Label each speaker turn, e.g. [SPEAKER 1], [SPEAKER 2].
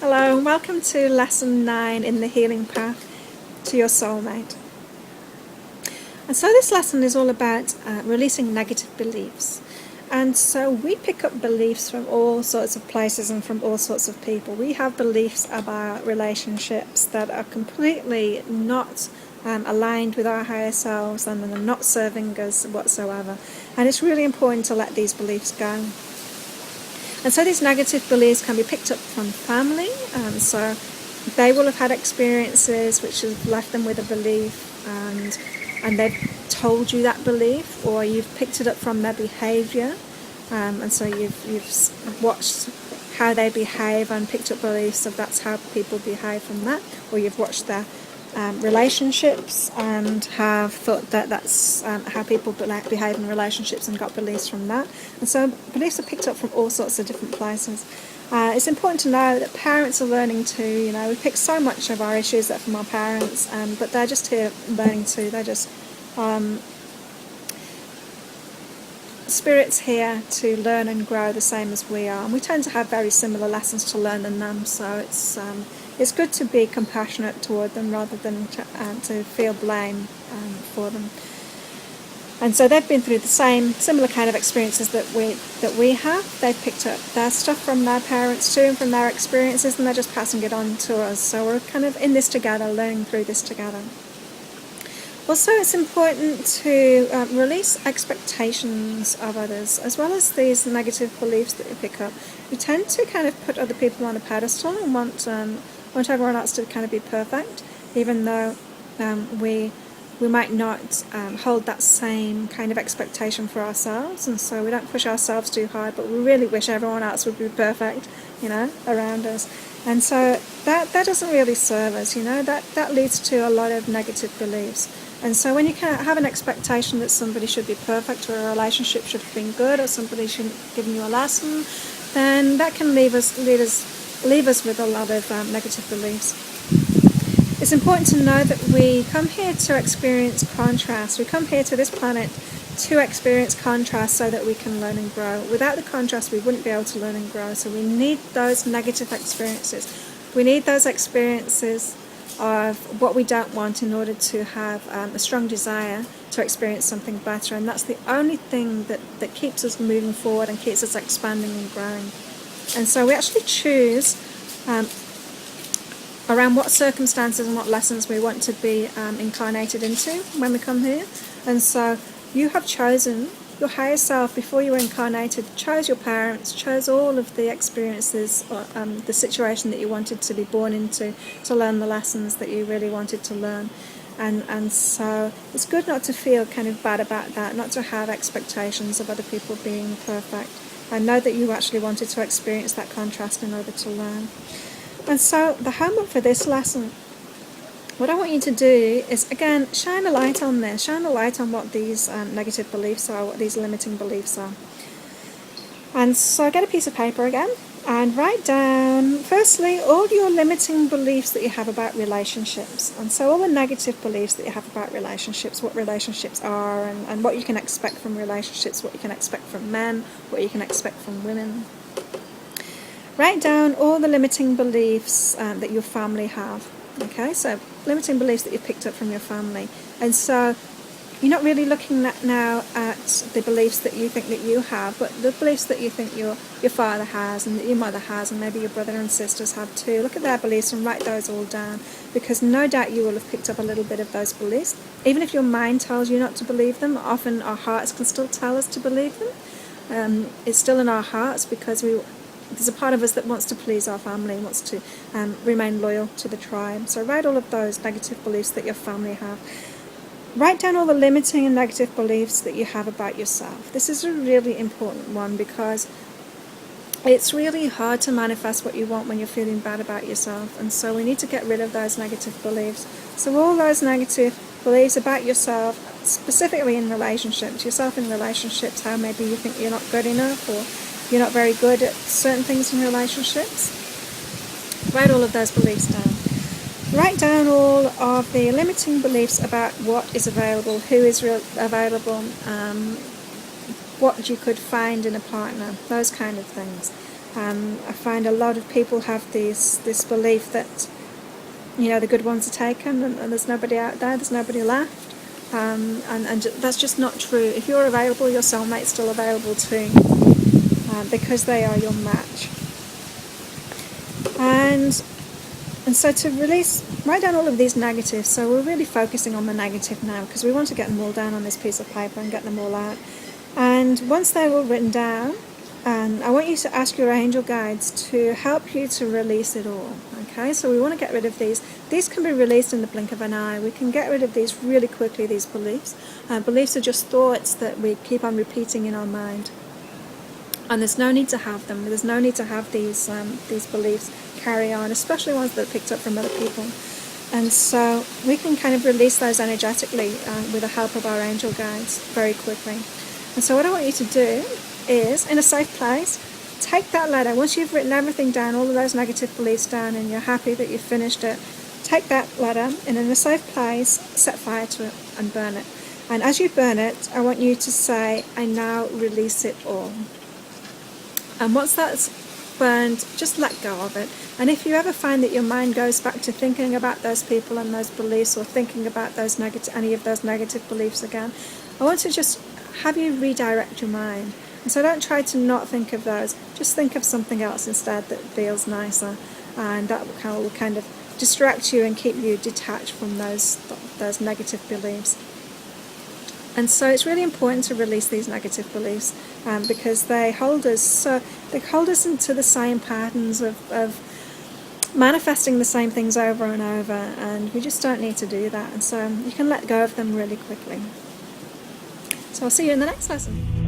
[SPEAKER 1] Hello, and welcome to Lesson 9 in the Healing Path to Your Soulmate. And so this lesson is all about releasing negative beliefs. And so we pick up beliefs from all sorts of places and from all sorts of people. We have beliefs about relationships that are completely not aligned with our higher selves and are not serving us whatsoever. And it's really important to let these beliefs go. And so these negative beliefs can be picked up from family, so they will have had experiences which have left them with a belief, and they've told you that belief, or you've picked it up from their behaviour, and so you've watched how they behave and picked up beliefs of that's how people behave from that, or you've watched their relationships and have thought that that's how people behave in relationships and got beliefs from that. And so beliefs are picked up from all sorts of different places. It's important to know that parents are learning too. You know, we pick so much of our issues up from our parents, but they're just here learning too. They're just spirits here to learn and grow the same as we are, and we tend to have very similar lessons to learn than them, so it's good to be compassionate toward them rather than to feel blame for them. And so they've been through the similar kind of experiences that we have. They've picked up their stuff from their parents too and from their experiences, and they're just passing it on to us, so we're kind of in this together, learning through this together. Also, it's important to release expectations of others, as well as these negative beliefs that you pick up. We tend to kind of put other people on a pedestal and want everyone else to kind of be perfect, even though we might not hold that same kind of expectation for ourselves, and so we don't push ourselves too hard, but we really wish everyone else would be perfect, around us. And so that doesn't really serve us, that leads to a lot of negative beliefs. And so when you can have an expectation that somebody should be perfect, or a relationship should have been good, or somebody should have given you a lesson, then that can leave us with a lot of negative beliefs. It's important to know that we come here to experience contrast. We come here to this planet to experience contrast so that we can learn and grow. Without the contrast, we wouldn't be able to learn and grow. So we need those negative experiences. We need those experiences of what we don't want in order to have a strong desire to experience something better, and that's the only thing that keeps us moving forward and keeps us expanding and growing. And so we actually choose around what circumstances and what lessons we want to be incarnated into when we come here. And so you have chosen your higher self before you were incarnated, chose your parents, chose all of the experiences, the situation that you wanted to be born into, to learn the lessons that you really wanted to learn. And so it's good not to feel kind of bad about that, not to have expectations of other people being perfect. And know that you actually wanted to experience that contrast in order to learn. And so the homework for this lesson, what I want you to do is, again, shine a light on this. Shine a light on what these negative beliefs are, what these limiting beliefs are. And so get a piece of paper again and write down, firstly, all your limiting beliefs that you have about relationships. And so all the negative beliefs that you have about relationships, what relationships are, and what you can expect from relationships, what you can expect from men, what you can expect from women. Write down all the limiting beliefs that your family have. Okay, so limiting beliefs that you've picked up from your family. And so you're not really looking now at the beliefs that you think that you have, but the beliefs that you think your father has, and that your mother has, and maybe your brother and sisters have too. Look at their beliefs and write those all down, because no doubt you will have picked up a little bit of those beliefs. Even if your mind tells you not to believe them, often our hearts can still tell us to believe them. It's still in our hearts, because there's a part of us that wants to please our family, wants to remain loyal to the tribe. So write all of those negative beliefs that your family have. Write down all the limiting and negative beliefs that you have about yourself. This is a really important one, because it's really hard to manifest what you want when you're feeling bad about yourself. And so we need to get rid of those negative beliefs. So all those negative beliefs about yourself, specifically in relationships, yourself in relationships, how maybe you think you're not good enough, or you're not very good at certain things in relationships. Write all of those beliefs down. Write down all of the limiting beliefs about what is available, who is available, what you could find in a partner, those kind of things. I find a lot of people have this belief that, you know, the good ones are taken and there's nobody out there, there's nobody left. And that's just not true. If you're available, your soulmate's still available too, because they are your match. And so to release, write down all of these negatives. So we're really focusing on the negative now because we want to get them all down on this piece of paper and get them all out. And once they're all written down, I want you to ask your angel guides to help you to release it all. Okay, so we want to get rid of these. These can be released in the blink of an eye. We can get rid of these really quickly, these beliefs. Beliefs are just thoughts that we keep on repeating in our mind. And there's no need to have them. There's no need to have these beliefs carry on, especially ones that are picked up from other people. And so we can kind of release those energetically with the help of our angel guides very quickly. And so what I want you to do is, in a safe place, take that letter. Once you've written everything down, all of those negative beliefs down, and you're happy that you've finished it, take that letter and in a safe place, set fire to it and burn it. And as you burn it, I want you to say, I now release it all. And once that's burned, just let go of it. And if you ever find that your mind goes back to thinking about those people and those beliefs, or thinking about those any of those negative beliefs again, I want to just have you redirect your mind. And so don't try to not think of those. Just think of something else instead that feels nicer, and that will kind of distract you and keep you detached from those negative beliefs. And so it's really important to release these negative beliefs because they hold us into the same patterns of manifesting the same things over and over, and we just don't need to do that. And so you can let go of them really quickly. So I'll see you in the next lesson.